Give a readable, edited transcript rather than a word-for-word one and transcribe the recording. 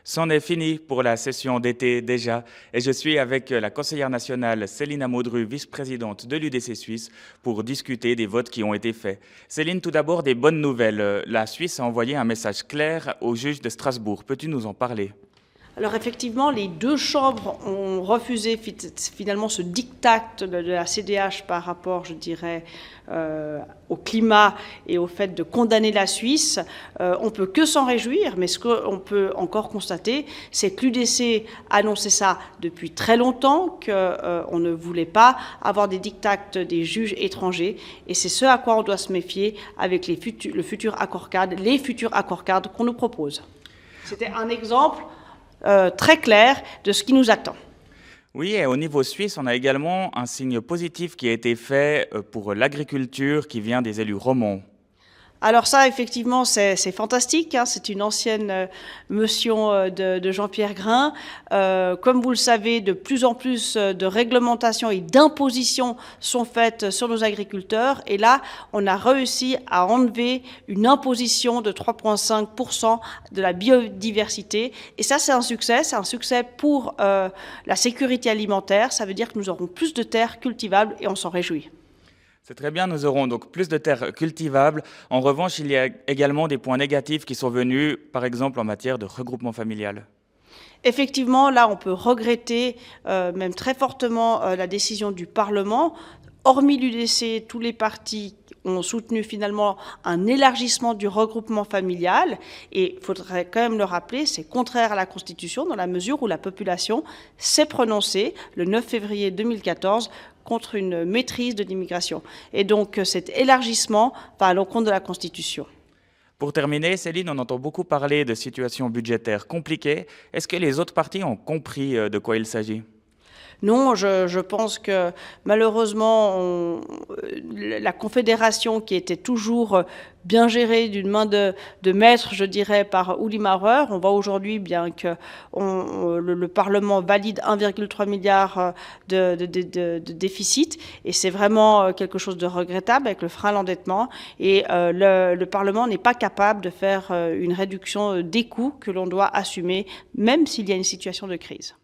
C'en est fini pour la session d'été déjà et je suis avec la conseillère nationale Céline Amodru, vice-présidente de l'UDC Suisse, pour discuter des votes qui ont été faits. Céline, tout d'abord des bonnes nouvelles. La Suisse a envoyé un message clair au juge de Strasbourg. Peux-tu nous en parler ? Alors effectivement, les deux chambres ont refusé finalement ce diktat de la CDH par rapport, je dirais, au climat et au fait de condamner la Suisse. On ne peut que s'en réjouir, mais ce qu'on peut encore constater, c'est que l'UDC annonçait ça depuis très longtemps, qu'on ne voulait pas avoir des diktats des juges étrangers, et c'est ce à quoi on doit se méfier avec le futur accord-cadre, les futurs accords-cadres qu'on nous propose. C'était un exemple très clair de ce qui nous attend. Oui, et au niveau suisse, on a également un signe positif qui a été fait pour l'agriculture qui vient des élus romans. Alors ça, effectivement, c'est fantastique. Hein, c'est une ancienne motion de Jean-Pierre Grain. Comme vous le savez, de plus en plus de réglementations et d'impositions sont faites sur nos agriculteurs. Et là, on a réussi à enlever une imposition de 3,5% de la biodiversité. Et ça, c'est un succès. C'est un succès pour la sécurité alimentaire. Ça veut dire que nous aurons plus de terres cultivables et on s'en réjouit. C'est très bien, nous aurons donc plus de terres cultivables. En revanche, il y a également des points négatifs qui sont venus, par exemple en matière de regroupement familial. Effectivement, là, on peut regretter même très fortement la décision du Parlement. Hormis l'UDC, tous les partis ont soutenu finalement un élargissement du regroupement familial. Et il faudrait quand même le rappeler, c'est contraire à la Constitution dans la mesure où la population s'est prononcée le 9 février 2014 contre une maîtrise de l'immigration. Et donc cet élargissement va à l'encontre de la Constitution. Pour terminer, Céline, on entend beaucoup parler de situations budgétaires compliquées. Est-ce que les autres partis ont compris de quoi il s'agit ? Non, je pense que malheureusement, la Confédération, qui était toujours bien gérée d'une main de maître, je dirais, par Uli Maurer, on voit aujourd'hui bien que le Parlement valide 1,3 milliard de déficit, et c'est vraiment quelque chose de regrettable avec le frein à l'endettement, et le Parlement n'est pas capable de faire une réduction des coûts que l'on doit assumer, même s'il y a une situation de crise.